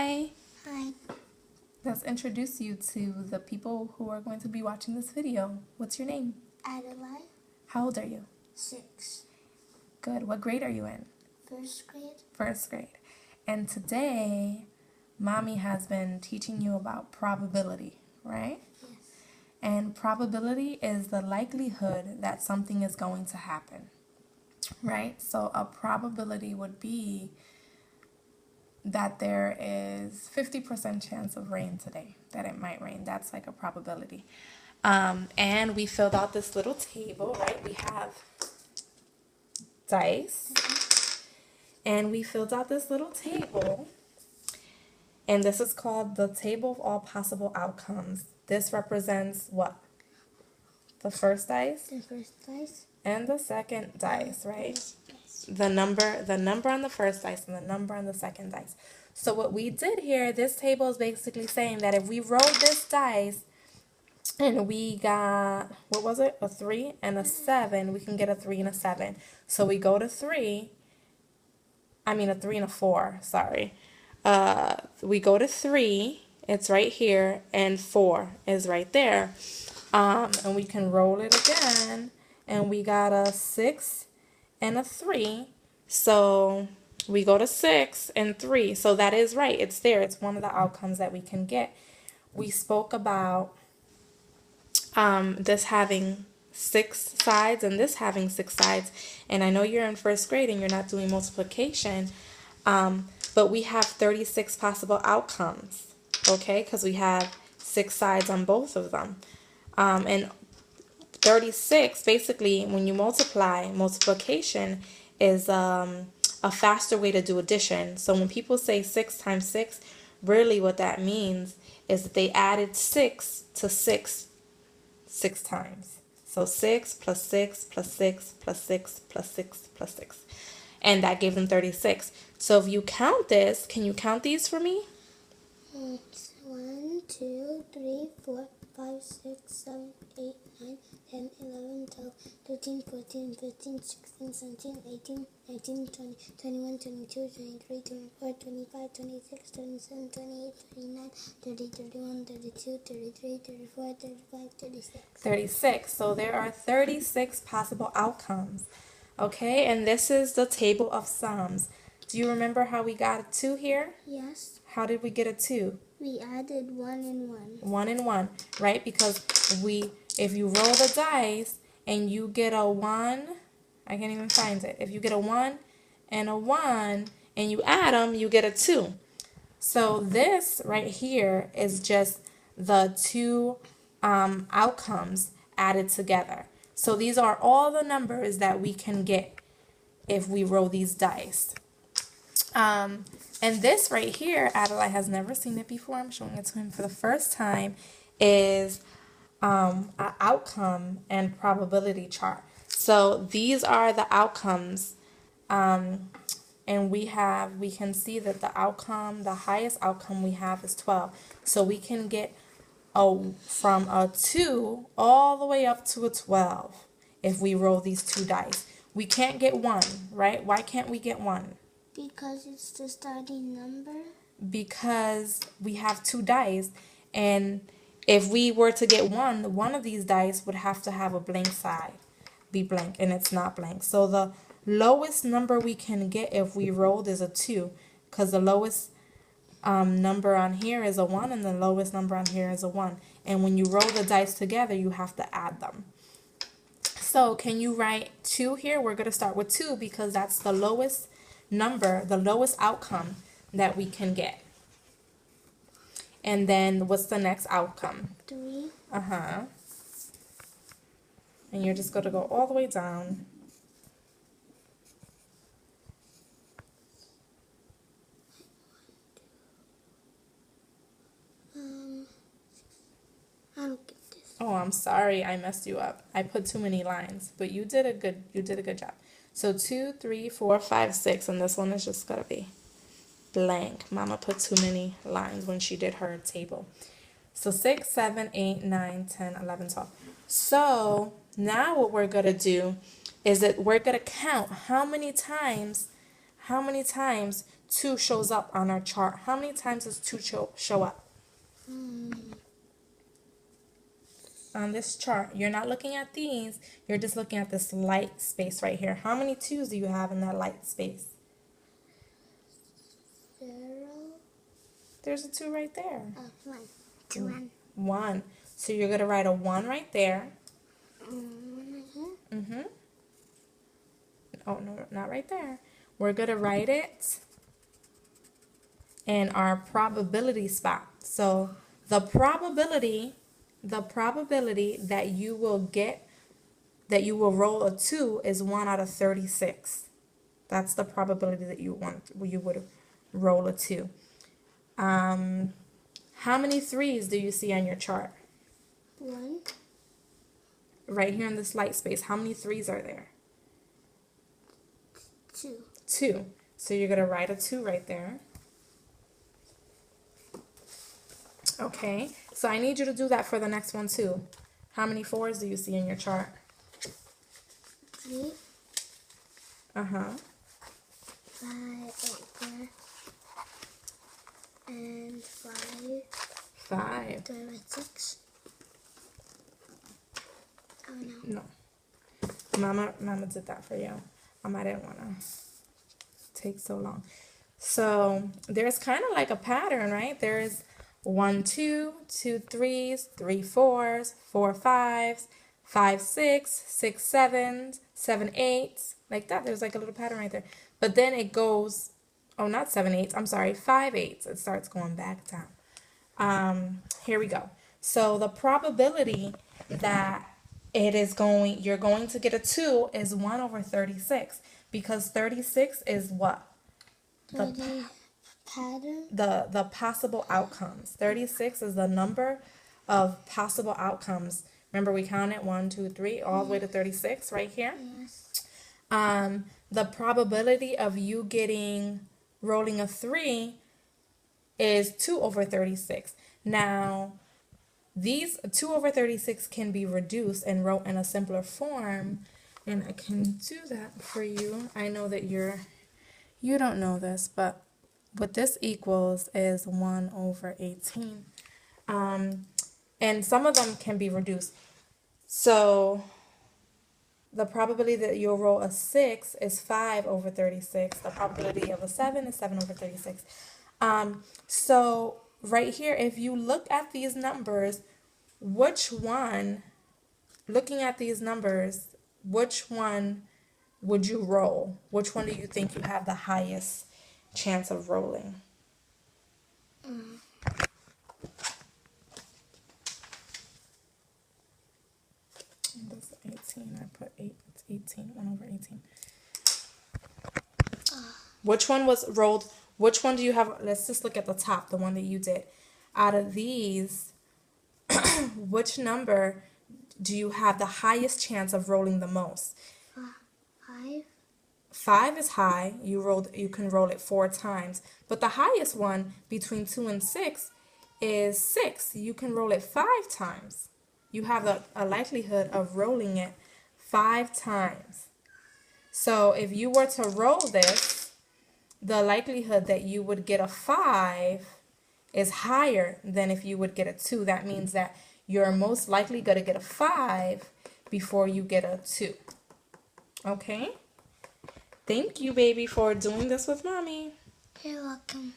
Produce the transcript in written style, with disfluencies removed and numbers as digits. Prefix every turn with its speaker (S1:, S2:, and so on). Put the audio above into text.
S1: Hi.
S2: Hi,
S1: Let's introduce you to the people who are going to be watching this video. What's your name?
S2: Adelaide,
S1: How old are you?
S2: 6,
S1: Good. What grade are you in?
S2: first grade.
S1: First grade. And today, Mommy has been teaching you about probability, right?
S2: Yes.
S1: And probability is the likelihood that something is going to happen, right? So a probability would be that there is 50% chance of rain today, that it might rain. That's like a probability. And we filled out this little table, right? We have dice, and we filled out this little table, and this is called the table of all possible outcomes. This represents what? The first dice
S2: The first dice.
S1: and the second dice, right?
S2: Yes.
S1: The number on the first dice and the number on the second dice. So what we did here, this table is basically saying that if we rolled this dice and we got, what was it? A 3 and a 7, we can get a 3 and a 7. So we go to a 3 and a 4, sorry. We go to 3, it's right here, and 4 is right there. And we can roll it again, and we got a 6 and a 3. So we go to 6 and 3. So that is right. It's there. It's one of the outcomes that we can get. We spoke about this having 6 sides and this having 6 sides. And I know you're in first grade and you're not doing multiplication, but we have 36 possible outcomes, okay? Because we have 6 sides on both of them. And 36, basically, when you multiplication is a faster way to do addition. So when people say 6 times 6, really what that means is that they added 6 to 6 times. So 6 plus 6 plus 6 plus 6 plus 6 plus 6. And that gave them 36. So if you count this, can you count these for me?
S2: It's 1, 2, 3, 4, 5, 6, 7, 8, 9, 10, 11, 12, 13, 14, 15, 16, 17, 18, 19, 20, 21, 22, 23, 24, 25, 26, 27, 28, 29, 30, 31, 32, 33, 34, 35, 36.
S1: 36. So there are 36 possible outcomes. Okay, and this is the table of sums. Do you remember how we got a 2 here?
S2: Yes.
S1: How did we get a 2?
S2: We added 1 and 1.
S1: 1 and 1, right? Because if you roll the dice and you get a 1, I can't even find it. If you get a 1 and a 1 and you add them, you get a 2. So this right here is just the 2 outcomes added together. So these are all the numbers that we can get if we roll these dice. And this right here, Adelaide has never seen it before. I'm showing it to him for the first time, is an outcome and probability chart. So these are the outcomes, and we can see that the highest outcome we have is 12. So we can get from a 2 all the way up to a 12 if we roll these 2 dice. We can't get 1, right? Why can't we get 1?
S2: Because it's the starting number.
S1: Because we have 2 dice, and if we were to get one of these dice would have to have a blank side, be blank, and it's not blank. So the lowest number we can get if we rolled is a 2, because the lowest number on here is a 1 and the lowest number on here is a 1. And when you roll the dice together, you have to add them. So can you write 2 here? We're going to start with 2 because that's the lowest number, the lowest outcome that we can get. And then what's the next outcome?
S2: 3.
S1: And you're just going to go all the way down.
S2: I don't get this.
S1: Oh, I'm sorry, I messed you up. I put too many lines, but you did a good job. So 2, 3, 4, 5, 6, and this one is just gonna be blank. Mama put too many lines when she did her table. So 6, 7, 8, 9, 10, 11, 12. So now what we're gonna do is that we're gonna count how many times 2 shows up on our chart? How many times does 2 show up? On this chart, you're not looking at these, you're just looking at this light space right here. How many 2's do you have in that light space?
S2: 0.
S1: There's a 2 right there.
S2: 1. 2.
S1: 1. So you're going to write a 1 right there. Oh, no, not right there. We're going to write it in our probability spot. So the probability that you will roll a 2 is 1 out of 36. That's the probability that you would roll a 2. How many 3's do you see on your chart?
S2: 1.
S1: Right here in this light space, how many 3's are there?
S2: 2.
S1: 2. So you're going to write a 2 right there. Okay, so I need you to do that for the next one too. How many 4's do you see in your chart?
S2: 3.
S1: 5
S2: 5 and 5.
S1: 5.
S2: Do I write 6? Oh no.
S1: No. Mama did that for you. I didn't want to take so long. So there's kind of like a pattern, right? There's 1 2, 2 3's, 3 4's, 4 5's, 5 6, 6 7's, 7 8's, like that. There's like a little pattern right there. But then it goes, oh, not 7 8's, I'm sorry, 5 8's. It starts going back down. Here we go. So the probability that you're going to get a 2 is 1 over 36, because 36 is what?
S2: Pattern.
S1: The possible outcomes. 36 is the number of possible outcomes. Remember, we counted 1 2 3 all the way to 36 right here.
S2: Yes.
S1: The probability of you rolling a 3 is 2 over 36. Now, these 2 over 36 can be reduced and wrote in a simpler form, and I can do that for you. I know that you don't know this, but what this equals is 1 over 18. And some of them can be reduced. So the probability that you'll roll a 6 is 5 over 36. The probability of a 7 is 7 over 36. So right here, if you look at these numbers, looking at these numbers, which one would you roll? Which one do you think you have the highest chance of rolling? That's 18. I put 8. It's 18. 1 over 18. Which one was rolled? Which one do you have? Let's just look at the top, the one that you did. Out of these, which number do you have the highest chance of rolling the most?
S2: 5.
S1: 5 is high. You can roll it 4 times. But the highest one between 2 and 6 is 6. You can roll it 5 times. You have a likelihood of rolling it 5 times. So if you were to roll this, the likelihood that you would get a 5 is higher than if you would get a 2. That means that you're most likely going to get a 5 before you get a 2. Okay? Thank you, baby, for doing this with mommy.
S2: You're welcome.